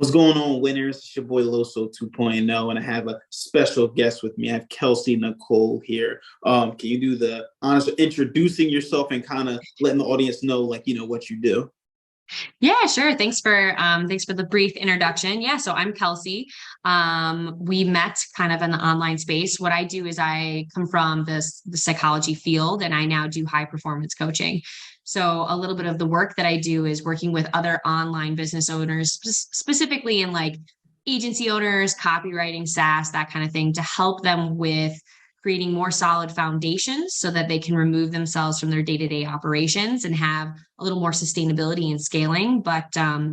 What's going on, winners? It's your boy Loso 2.0, and I have a special guest with me. I have Kelsey Nicole here. Can you do the honors of introducing yourself and kind of letting the audience know, like, what you do? Yeah, sure. Thanks for the brief introduction. Yeah, so I'm Kelsey. We met kind of in the online space. What I do is I come from the psychology field, and I now do high performance coaching. So a little bit of the work that I do is working with other online business owners, specifically in like agency owners, copywriting, SaaS, that kind of thing, to help them with creating more solid foundations so that they can remove themselves from their day-to-day operations and have a little more sustainability and scaling, but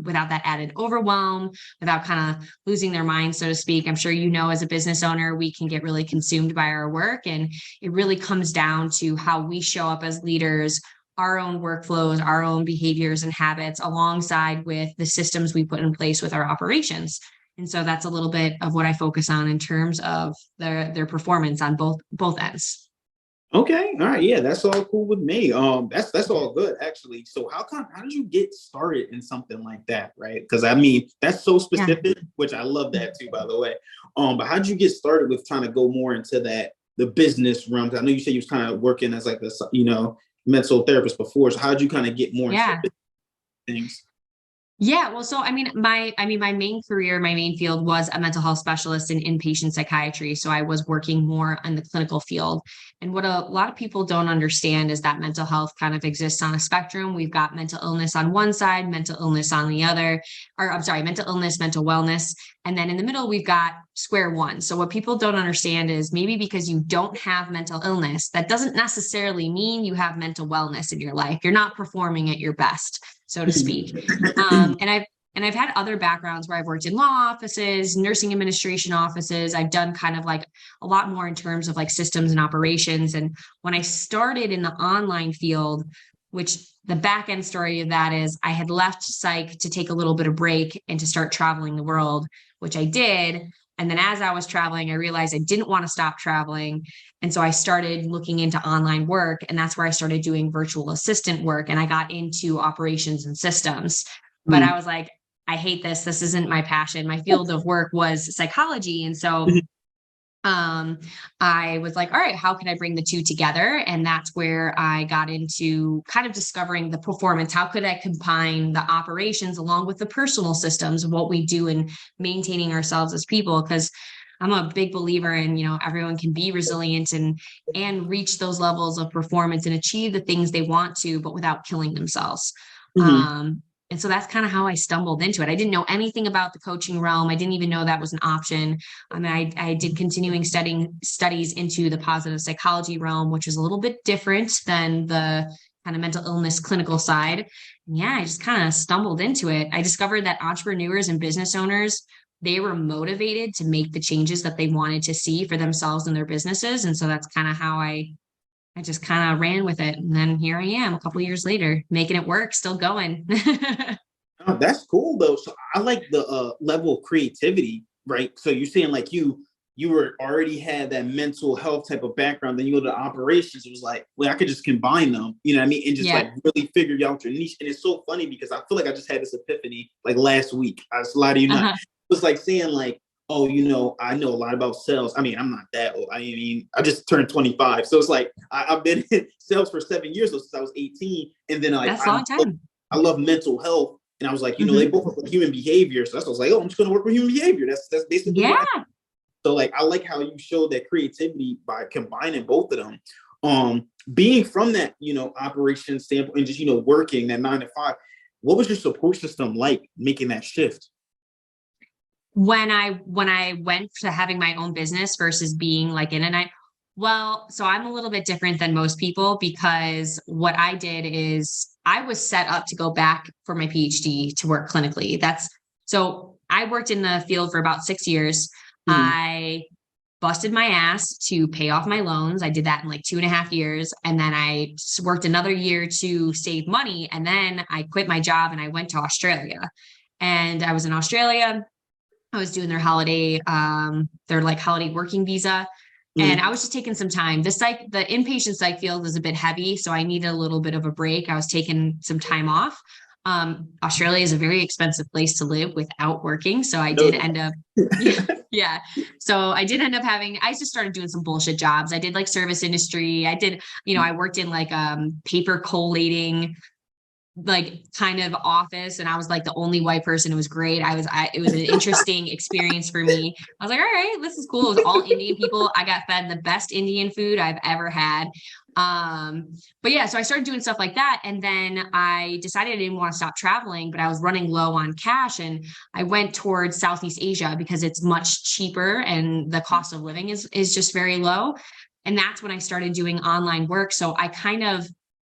without that added overwhelm, without kind of losing their mind, so to speak. I'm sure, as a business owner, we can get really consumed by our work, and it really comes down to how we show up as leaders, our own workflows, our own behaviors and habits, alongside with the systems we put in place with our operations. And so that's a little bit of what I focus on in terms of their performance on both ends. Okay, all right, yeah, that's all cool with me. That's all good actually. So how did you get started in something like that, right? Because I mean, that's so Yeah. specific, which I love that too, by the way. But how did you get started with trying to go more into the business realm? 'Cause I know you said you was kind of working as like a mental therapist before. So how did you kind of get more into Yeah. things? Yeah, well, so my main career, my main field was a mental health specialist in inpatient psychiatry. So I was working more in the clinical field. And what a lot of people don't understand is that mental health kind of exists on a spectrum. We've got mental illness on one side, mental illness on the other, or I'm sorry, mental illness, mental wellness. And then in the middle, we've got square one. So what people don't understand is maybe because you don't have mental illness, that doesn't necessarily mean you have mental wellness in your life. You're not performing at your best, so to speak. And I've had other backgrounds where I've worked in law offices, nursing administration offices. I've done kind of like a lot more in terms of like systems and operations. And when I started in the online field, which the back end story of that is I had left psych to take a little bit of break and to start traveling the world, which I did. And then as I was traveling, I realized I didn't want to stop traveling. And so I started looking into online work, and that's where I started doing virtual assistant work. And I got into operations and systems. But I was like, I hate this. This isn't my passion. My field of work was psychology. And so I was like, all right, how can I bring the two together? And that's where I got into kind of discovering the performance. How could I combine the operations along with the personal systems of what we do in maintaining ourselves as people? Because I'm a big believer in, everyone can be resilient and reach those levels of performance and achieve the things they want to, but without killing themselves. Mhm. And so that's kind of how I stumbled into it. I didn't know anything about the coaching realm. I didn't even know that was an option. I mean, I did continuing studies into the positive psychology realm, which is a little bit different than the kind of mental illness clinical side. And yeah, I just kind of stumbled into it. I discovered that entrepreneurs and business owners, they were motivated to make the changes that they wanted to see for themselves and their businesses. And so that's kind of how I just kind of ran with it. And then here I am a couple of years later, making it work, still going. Oh, that's cool though. So I like the level of creativity, right? So you're saying like you were already had that mental health type of background, then you go to operations. It was like, well, I could just combine them, you know what I mean? And just Yeah. like really figure out your niche. And it's so funny because I feel like I just had this epiphany like last week. I just lie to you not. Uh-huh. It was like saying like, oh, I know a lot about sales. I mean, I'm not that old. I mean, I just turned 25. So it's like I've been in sales for 7 years since I was 18. And then like That's a long time. I love mental health. And I was like, they Hmm. both look like human behavior. So that's what I was like, oh, I'm just gonna work with human behavior. That's basically what Yeah. so like I like how you showed that creativity by combining both of them. Being from that, operation standpoint and just, working that 9 to 5, what was your support system like making that shift? When I went to having my own business versus being like in a night, well, so I'm a little bit different than most people because what I did is I was set up to go back for my PhD to work clinically. So I worked in the field for about 6 years. Mhm. I busted my ass to pay off my loans. I did that in like 2.5 years. And then I worked another year to save money. And then I quit my job and I went to Australia. And I was in Australia. I was doing their like holiday working visa. And Mhm. I was just taking some time. The inpatient psych field is a bit heavy. So I needed a little bit of a break. I was taking some time off. Australia is a very expensive place to live without working. So I No, did end up, yeah, yeah. So I did end up I just started doing some bullshit jobs. I did like service industry. I did, I worked in like paper collating like kind of office, and I was like the only white person. It was great. It was an interesting experience for me. I was like, all right, this is cool. It was all Indian people. I got fed the best Indian food I've ever had. But yeah, so I started doing stuff like that. And then I decided I didn't want to stop traveling, but I was running low on cash, and I went towards Southeast Asia because it's much cheaper and the cost of living is just very low. And that's when I started doing online work. So I kind of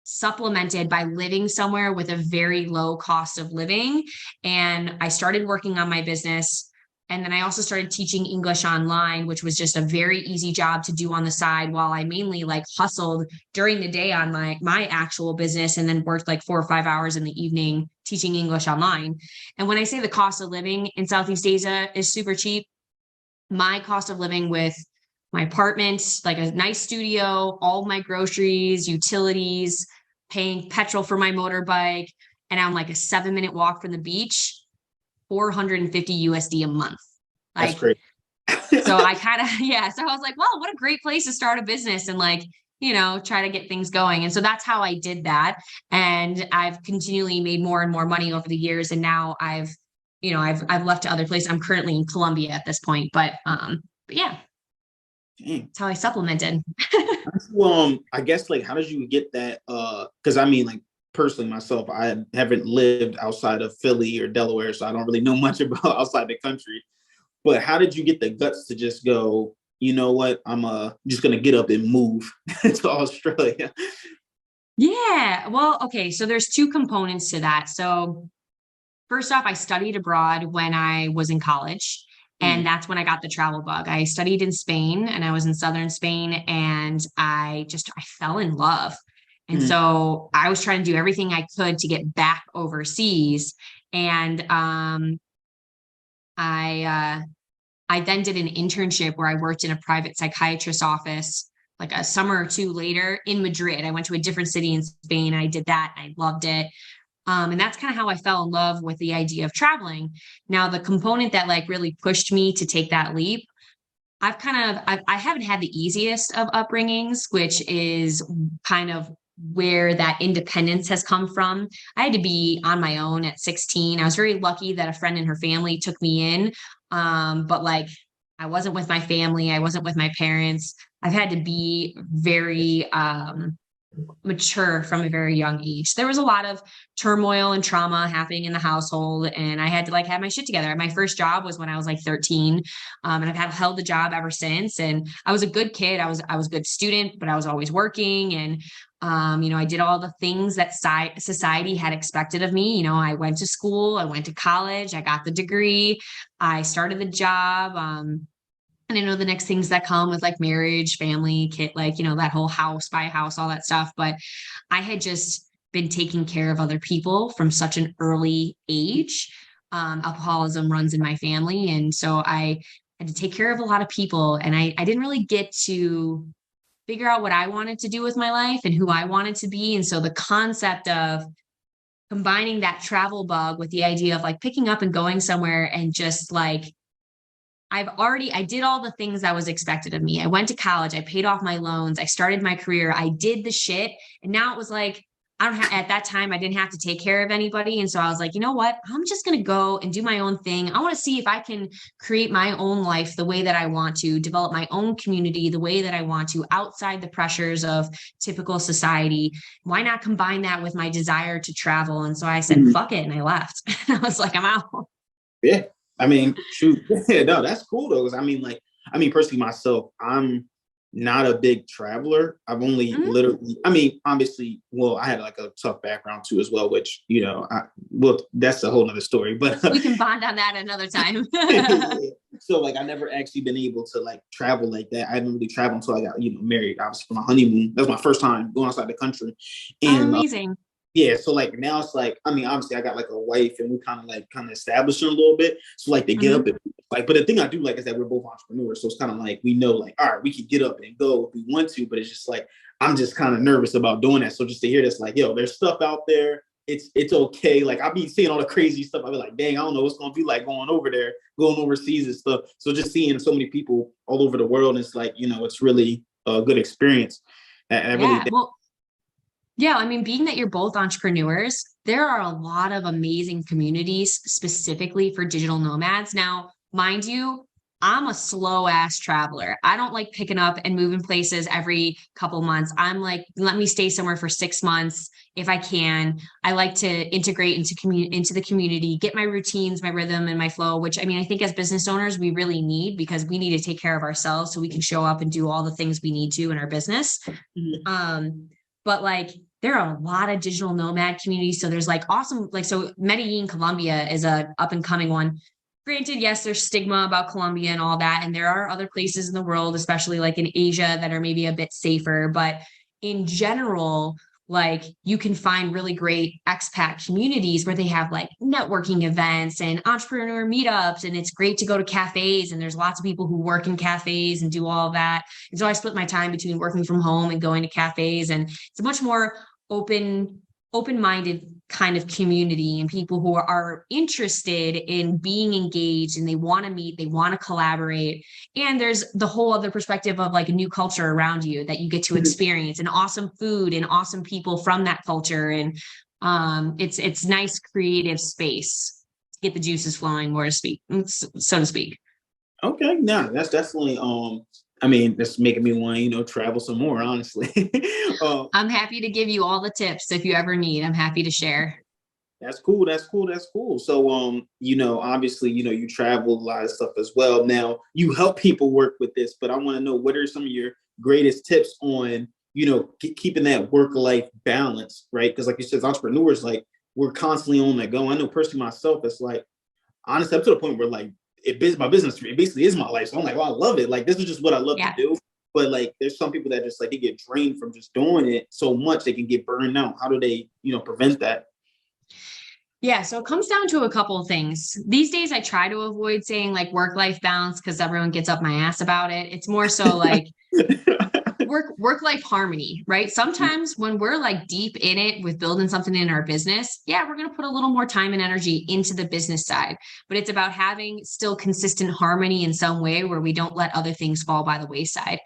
supplemented by living somewhere with a very low cost of living. And I started working on my business. And then I also started teaching English online, which was just a very easy job to do on the side while I mainly like hustled during the day on my actual business, and then worked like 4 or 5 hours in the evening teaching English online. And when I say the cost of living in Southeast Asia is super cheap, my cost of living with my apartment, like a nice studio, all my groceries, utilities, paying petrol for my motorbike, and I'm like a 7 minute walk from the beach, 450 USD a month. that's Like, great. so I kind of, yeah. So I was like, well, what a great place to start a business and like, try to get things going. And so that's how I did that. And I've continually made more and more money over the years. And now I've left to other places. I'm currently in Colombia at this point, but yeah, Dang. that's how I supplemented. I guess like how did you get that? Because I mean, like personally myself, I haven't lived outside of Philly or Delaware, so I don't really know much about outside the country. But how did you get the guts to just go, you know what, I'm just gonna get up and move to Australia? Yeah. Well, okay. So there's two components to that. So first off, I studied abroad when I was in college. And Mm, that's when I got the travel bug. I studied in Spain, and I was in southern Spain, and I fell in love. And mm, so I was trying to do everything I could to get back overseas. And I I then did an internship where I worked in a private psychiatrist's office like a summer or two later in Madrid. I went to a different city in Spain, and I did that. And I loved it. And that's kind of how I fell in love with the idea of traveling. Now, the component that like really pushed me to take that leap, I haven't had the easiest of upbringings, which is kind of where that independence has come from. I had to be on my own at 16. I was very lucky that a friend and her family took me in. But like I wasn't with my family, I wasn't with my parents. I've had to be very mature from a very young age. There was a lot of turmoil and trauma happening in the household, and I had to like have my shit together. My first job was when I was like 13, and I've held the job ever since. And I was a good kid. I was a good student, but I was always working, and I did all the things that society had expected of me. I went to school, I went to college, I got the degree, I started the job. And I know the next things that come with like marriage, family, kid, like, that whole house, buy a house, all that stuff. But I had just been taking care of other people from such an early age. Alcoholism runs in my family. And so I had to take care of a lot of people. And I didn't really get to figure out what I wanted to do with my life and who I wanted to be. And so the concept of combining that travel bug with the idea of like picking up and going somewhere and just like I did all the things that was expected of me. I went to college, I paid off my loans, I started my career, I did the shit. And now it was like, at that time, I didn't have to take care of anybody. And so I was like, you know what? I'm just going to go and do my own thing. I want to see if I can create my own life the way that I want to, develop my own community the way that I want to, outside the pressures of typical society. Why not combine that with my desire to travel? And so I said, mm. fuck it. And I left. I was like, I'm out. Yeah. I mean, shoot. Yeah, no, that's cool though. 'Cause I mean, personally myself, I'm not a big traveler. I've only Mhm. literally, I mean, obviously, well, I had like a tough background too as well, which, well, that's a whole nother story. But We can bond on that another time. yeah. So like I never actually been able to like travel like that. I didn't really travel until I got, married, obviously for my honeymoon. That was my first time going outside the country. Oh, And amazing. yeah, so like now it's like, I mean, obviously I got like a wife and we kind of established her a little bit. So like they get up Hmm. and like, but the thing I do like is that we're both entrepreneurs. So it's kind of like we know like, all right, we can get up and go if we want to, but it's just like I'm just kind of nervous about doing that. So just to hear this, like, yo, there's stuff out there. it's okay. Like I be seeing all the crazy stuff. I be like, dang, I don't know what's gonna be like going over there, going overseas and stuff. So just seeing so many people all over the world, it's like, it's really a good experience. And I really Yeah. Well, yeah, I mean, being that you're both entrepreneurs, there are a lot of amazing communities specifically for digital nomads. Now, mind you, I'm a slow ass traveler. I don't like picking up and moving places every couple months. I'm like, let me stay somewhere for 6 months if I can. I like to integrate into the community, get my routines, my rhythm, and my flow. Which I mean, I think as business owners, we really need because we need to take care of ourselves so we can show up and do all the things we need to in our business. But like there are a lot of digital nomad communities. So there's like awesome, like, so Medellin, Colombia is a up and coming one. Granted, yes, there's stigma about Colombia and all that. And there are other places in the world, especially like in Asia, that are maybe a bit safer. But in general, like you can find really great expat communities where they have like networking events and entrepreneur meetups. And it's great to go to cafes. And there's lots of people who work in cafes and do all of that. And so I split my time between working from home and going to cafes. And it's a much more open-minded kind of community and people who are interested in being engaged and they want to meet, they want to collaborate. And there's the whole other perspective of like a new culture around you that you get to experience and awesome food and awesome people from that culture. And it's nice creative space to get the juices flowing, so to speak. Okay, no, that's definitely I mean, that's making me want to, travel some more, honestly. I'm happy to give you all the tips if you ever need. I'm happy to share. That's cool. That's cool. That's cool. So, obviously, you travel a lot of stuff as well. Now, you help people work with this, but I want to know what are some of your greatest tips on, keeping that work-life balance, right? Because, like you said, as entrepreneurs, like we're constantly on the go. I know personally myself, it's like honestly, up to the point where like my business, it basically is my life. So I'm like, well, I love it. Like this is just what I love to do. But like, there's some people that just like they get drained from just doing it so much they can get burned out. How do they, prevent that? Yeah, so it comes down to a couple of things. These days, I try to avoid saying like work-life balance because everyone gets up my ass about it. It's more so like work-life harmony, right? Sometimes when we're like deep in it with building something in our business, yeah, we're going to put a little more time and energy into the business side, but it's about having still consistent harmony in some way where we don't let other things fall by the wayside.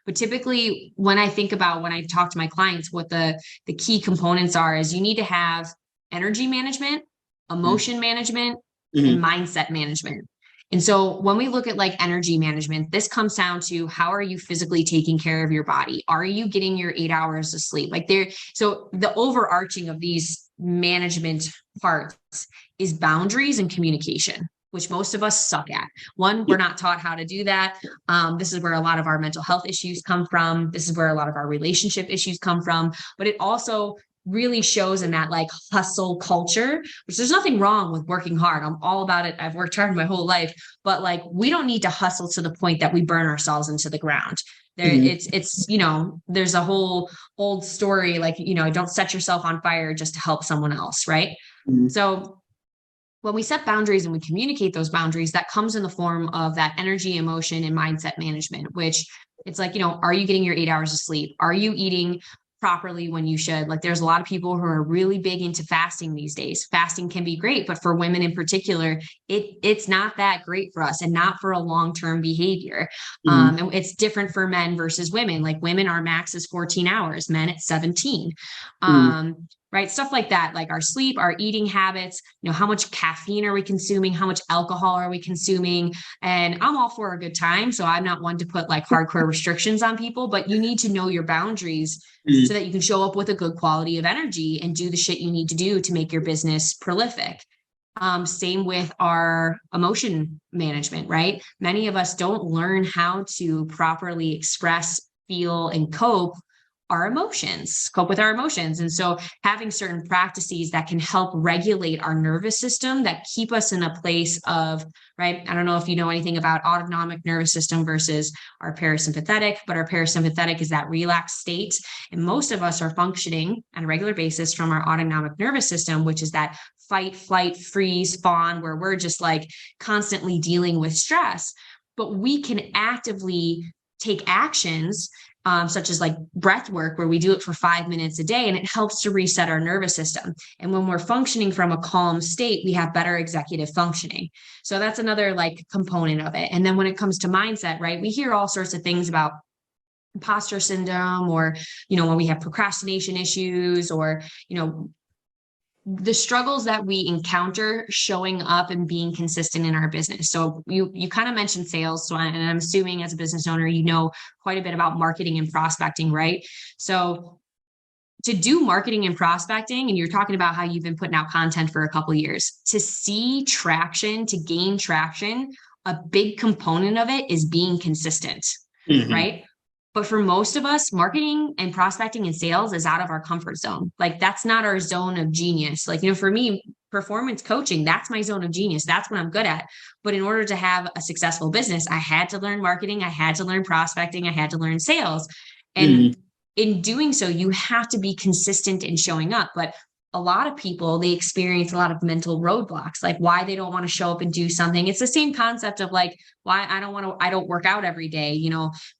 But typically when I talk to my clients, what the key components are is you need to have energy management, emotion management, and mindset management. And so when we look at like energy management, this comes down to how are you physically taking care of your body? Are you getting your 8 hours of sleep? So the overarching of these management parts is boundaries and communication, which most of us suck at. One, we're not taught how to do that. This is where a lot of our mental health issues come from. This is where a lot of our relationship issues come from. But it also really shows in that like hustle culture, which there's nothing wrong with working hard. I'm all about it. I've worked hard my whole life, but like we don't need to hustle to the point that we burn ourselves into the ground. It's there's a whole old story like, don't set yourself on fire just to help someone else, right? So when we set boundaries and we communicate those boundaries, that comes in the form of that energy, emotion, and mindset management, which it's like, are you getting your 8 hours of sleep? Are you eating properly when you should? Like there's a lot of people who are really big into fasting these days. Fasting can be great, but for women in particular, it's not that great for us and not for a long-term behavior. And it's different for men versus women. Like women, our max is 14 hours, men it's 17. Right? Stuff like that, like our sleep, our eating habits, how much caffeine are we consuming? How much alcohol are we consuming? And I'm all for a good time. So I'm not one to put like hardcore restrictions on people, but you need to know your boundaries so that you can show up with a good quality of energy and do the shit you need to do to make your business prolific. Same with our emotion management, right? Many of us don't learn how to properly express, feel, and cope with our emotions. And so having certain practices that can help regulate our nervous system that keep us in a place of, right? I don't know if you know anything about autonomic nervous system versus our parasympathetic, but our parasympathetic is that relaxed state. And most of us are functioning on a regular basis from our autonomic nervous system, which is that fight, flight, freeze, fawn, where we're just like constantly dealing with stress. But we can actively take actions such as like breath work, where we do it for 5 minutes a day, and it helps to reset our nervous system. And when we're functioning from a calm state, we have better executive functioning. So that's another like component of it. And then when it comes to mindset, right, we hear all sorts of things about imposter syndrome, or, when we have procrastination issues, or, the struggles that we encounter showing up and being consistent in our business. So you kind of mentioned sales. So and I'm assuming as a business owner, quite a bit about marketing and prospecting, right? So to do marketing and prospecting, and you're talking about how you've been putting out content for a couple of years, to see traction, to gain traction, a big component of it is being consistent, right? But for most of us, marketing and prospecting and sales is out of our comfort zone. Like that's not our zone of genius. Like, for me, performance coaching, that's my zone of genius. That's what I'm good at. But in order to have a successful business, I had to learn marketing. I had to learn prospecting. I had to learn sales. And in doing so, you have to be consistent in showing up. But a lot of people, they experience a lot of mental roadblocks, like why they don't want to show up and do something. It's the same concept of like, why I don't work out every day.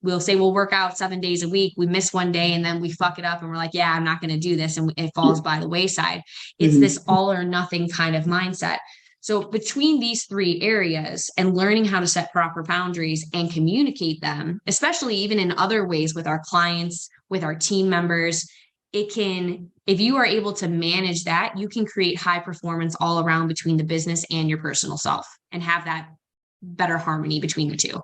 We'll say we'll work out 7 days a week. We miss one day and then we fuck it up and we're like, yeah, I'm not going to do this. And it falls by the wayside. It's this all or nothing kind of mindset. So between these three areas and learning how to set proper boundaries and communicate them, especially even in other ways with our clients, with our team members, if you are able to manage that, you can create high performance all around between the business and your personal self and have that better harmony between the two.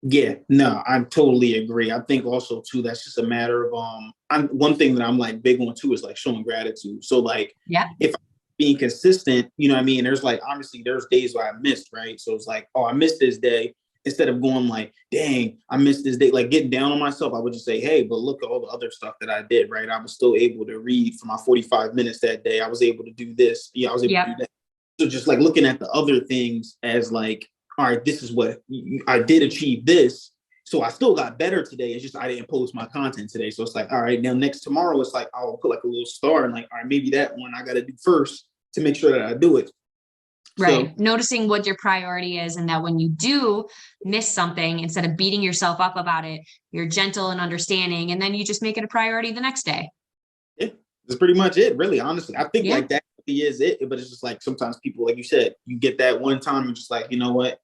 Yeah, no, I totally agree. I think also too, that's just a matter of, one thing that I'm like big on too is like showing gratitude. So like, if I'm being consistent, you know what I mean? There's like, obviously there's days where I missed, right? So it's like, oh, I missed this day. Instead of going like, dang, I missed this day, like getting down on myself, I would just say, hey, but look at all the other stuff that I did, right? I was still able to read for my 45 minutes that day. I was able to do this. Yeah, I was able to do that. So just like looking at the other things as like, all right, this is what I did achieve this. So I still got better today. It's just I didn't post my content today. So it's like, all right, now tomorrow, it's like I'll put like a little star and like, all right, maybe that one I got to do first to make sure that I do it. Right. So, noticing what your priority is, and that when you do miss something, instead of beating yourself up about it, you're gentle and understanding, and then you just make it a priority the next day. Yeah, that's pretty much it, really, honestly. I think like that is it, but it's just like sometimes people, like you said, you get that one time and just like, you know what?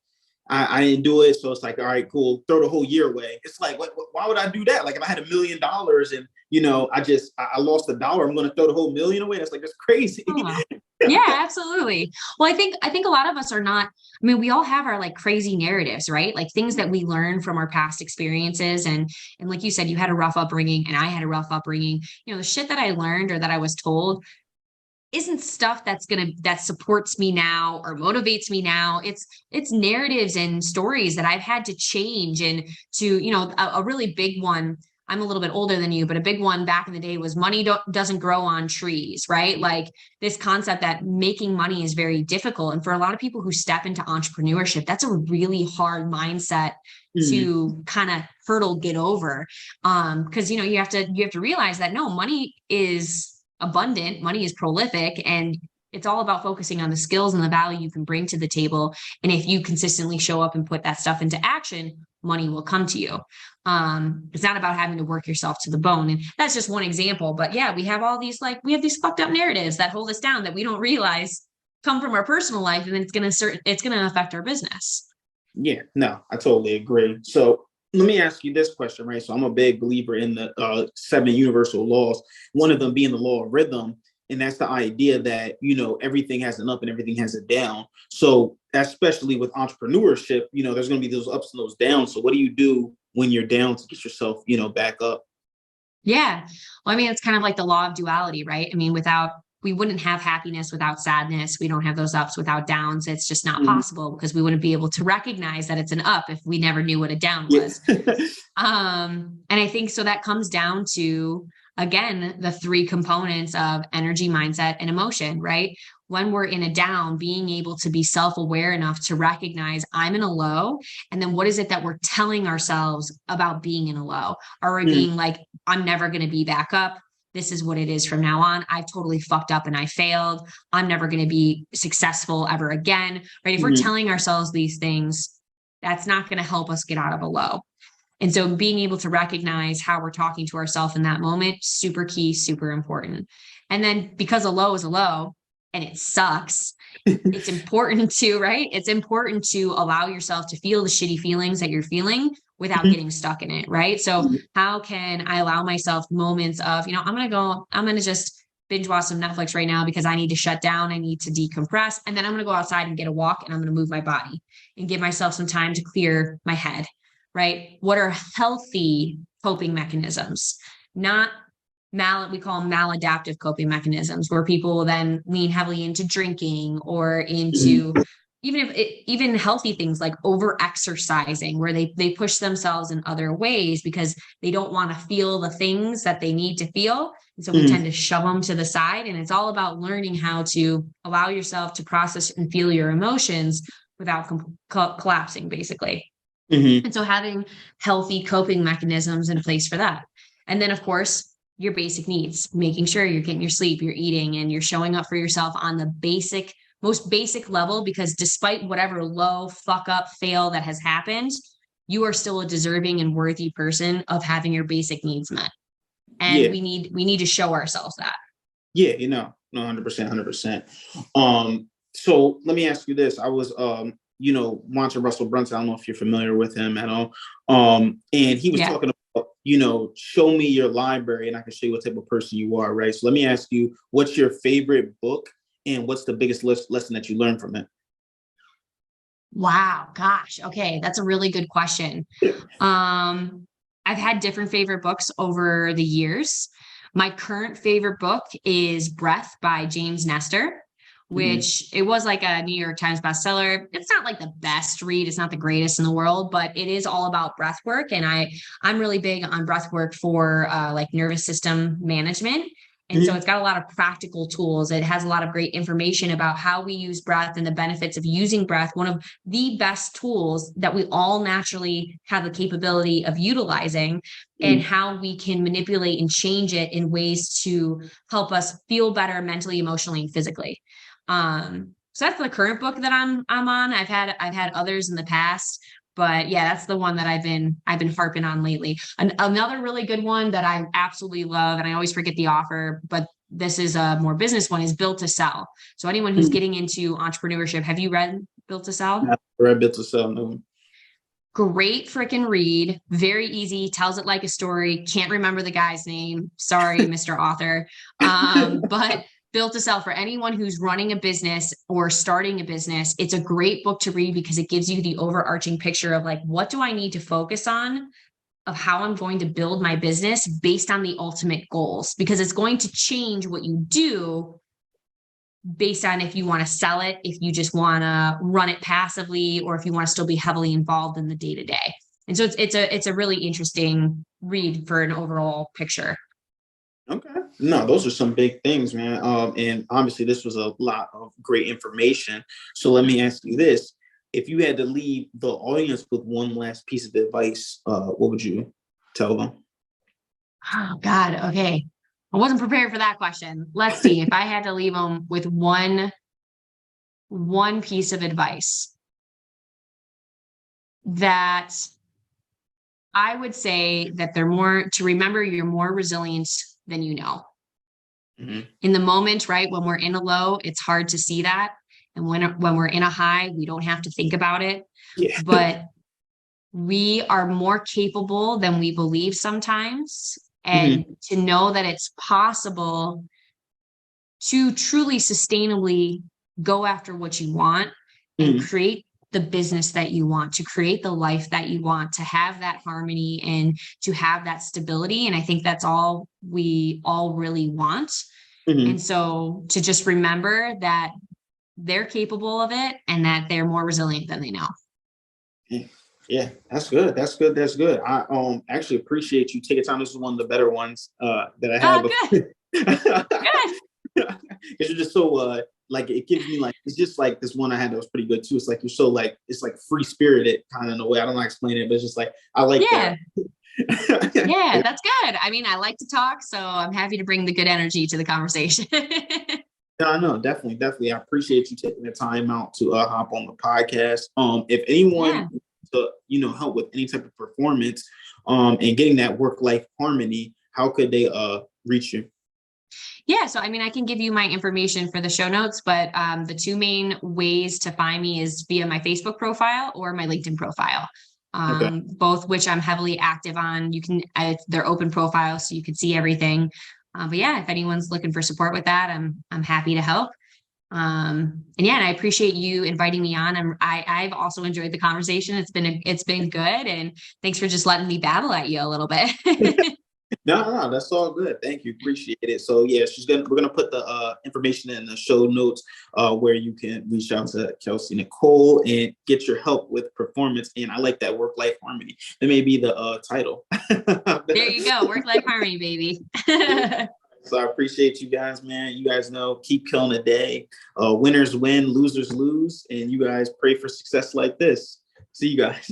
I didn't do it. So it's like, all right, cool. Throw the whole year away. It's like, why would I do that? Like if I had $1 million and, I lost $1, I'm going to throw the whole million away. That's like, that's crazy. Yeah, absolutely. Well, I think a lot of us are not, we all have our like crazy narratives, right? Like things that we learn from our past experiences. And like you said, you had a rough upbringing and I had a rough upbringing. The shit that I learned or that I was told isn't stuff that supports me now or motivates me now. It's narratives and stories that I've had to change. And to, a really big one, I'm a little bit older than you, but a big one back in the day was money doesn't grow on trees, right? Like this concept that making money is very difficult. And for a lot of people who step into entrepreneurship, that's a really hard mindset to kind of get over. Cause you have to realize that no, money is abundant, money is prolific, and it's all about focusing on the skills and the value you can bring to the table. And if you consistently show up and put that stuff into action, money will come to you. It's not about having to work yourself to the bone. And that's just one example. But yeah, we have all these, we have these fucked up narratives that hold us down that we don't realize come from our personal life. And then it's going to affect our business. Yeah, no, I totally agree. So let me ask you this question, right? So I'm a big believer in the 7 universal laws, one of them being the law of rhythm. And that's the idea that, everything has an up and everything has a down. So especially with entrepreneurship, there's going to be those ups and those downs. So what do you do when you're down to get yourself, back up? Yeah. Well, it's kind of like the law of duality, right? We wouldn't have happiness without sadness. We don't have those ups without downs. It's just not possible because we wouldn't be able to recognize that it's an up if we never knew what a down was. And I think so that comes down to, again, the 3 components of energy, mindset, and emotion, right? When we're in a down, being able to be self-aware enough to recognize I'm in a low. And then what is it that we're telling ourselves about being in a low? Are we being like, I'm never going to be back up. This is what it is from now on. I've totally fucked up and I failed. I'm never going to be successful ever again, right? If we're telling ourselves these things, that's not going to help us get out of a low. And so being able to recognize how we're talking to ourselves in that moment, super key, super important. And then because a low is a low and it sucks, it's important to, right? It's important to allow yourself to feel the shitty feelings that you're feeling without getting stuck in it, right? So how can I allow myself moments of, I'm going to just binge watch some Netflix right now because I need to shut down. I need to decompress. And then I'm going to go outside and get a walk and I'm going to move my body and give myself some time to clear my head, right? What are healthy coping mechanisms? Not we call them maladaptive coping mechanisms, where people will then lean heavily into drinking or into even healthy things like over exercising, where they push themselves in other ways because they don't want to feel the things that they need to feel. And so we tend to shove them to the side. And it's all about learning how to allow yourself to process and feel your emotions without collapsing, basically. And so having healthy coping mechanisms in place for that. And then, of course, your basic needs, making sure you're getting your sleep, you're eating, and you're showing up for yourself on the most basic level, because despite whatever low fuck up fail that has happened, you are still a deserving and worthy person of having your basic needs met. And we need to show ourselves that. Yeah, no, 100%. So let me ask you this. I was watching Russell Brunson. I don't know if you're familiar with him at all. And he was talking about, show me your library and I can show you what type of person you are, right? So let me ask you, what's your favorite book and what's the biggest lesson that you learned from it? Wow, gosh. Okay, that's a really good question. I've had different favorite books over the years. My current favorite book is Breath by James Nestor, which it was like a New York Times bestseller. It's not like the best read. It's not the greatest in the world, but it is all about breath work. And I'm really big on breath work for like nervous system management. And so it's got a lot of practical tools. It has a lot of great information about how we use breath and the benefits of using breath. One of the best tools that we all naturally have the capability of utilizing, and how we can manipulate and change it in ways to help us feel better mentally, emotionally, and physically. So that's the current book that I'm on. I've had others in the past, but yeah, that's the one that I've been harping on lately. Another really good one that I absolutely love, and I always forget the author, but this is a more business one, is Built to Sell. So anyone who's getting into entrepreneurship, have you read Built to Sell? I read Built to Sell. No. Great freaking read. Very easy. Tells it like a story. Can't remember the guy's name. Sorry, Mr. Author. But Built to Sell, for anyone who's running a business or starting a business, it's a great book to read because it gives you the overarching picture of like, what do I need to focus on of how I'm going to build my business based on the ultimate goals, because it's going to change what you do based on if you want to sell it, if you just want to run it passively, or if you want to still be heavily involved in the day-to-day. And so it's a really interesting read for an overall picture. Okay. No, those are some big things, man. And obviously this was a lot of great information. So let me ask you this. If you had to leave the audience with one last piece of advice, what would you tell them? Oh God. Okay. I wasn't prepared for that question. Let's see. If I had to leave them with one piece of advice, that I would say that to remember you're more resilient than you know. In the moment, right? When we're in a low, it's hard to see that. And when we're in a high, we don't have to think about it. Yeah. But we are more capable than we believe sometimes. And to know that it's possible to truly sustainably go after what you want and create the business that you want, to create the life that you want, to have that harmony and to have that stability. And I think that's all we all really want. And so to just remember that they're capable of it and that they're more resilient than they know. Yeah, that's good. That's good. I actually appreciate you taking time. This is one of the better ones that I have. Good. Good. Because you're just so like, it gives me like, it's just like this one I had that was pretty good too. It's like you're so like, it's like free spirited kind of in a way. I don't know how to explain it, but it's just like I like that. Yeah, that's good. I mean, I like to talk, so I'm happy to bring the good energy to the conversation. No, definitely. I appreciate you taking the time out to hop on the podcast. If anyone to, help with any type of performance, and getting that work-life harmony, how could they reach you? Yeah, so I mean, I can give you my information for the show notes, but the two main ways to find me is via my Facebook profile or my LinkedIn profile, Okay. both which I'm heavily active on. You can, they're open profiles, so you can see everything. But yeah, if anyone's looking for support with that, I'm happy to help. And yeah, and I appreciate you inviting me on. I've also enjoyed the conversation. It's been good, and thanks for just letting me babble at you a little bit. No, that's all good. Thank you. Appreciate it. So yeah, we're gonna put the information in the show notes, where you can reach out to Kelsey Nicole and get your help with performance. And I like that work-life harmony. That may be the title. There you go. Work-life harmony, baby. So I appreciate you guys, man. You guys know, keep killing the day. Winners win, losers lose, and you guys pray for success like this. See you guys.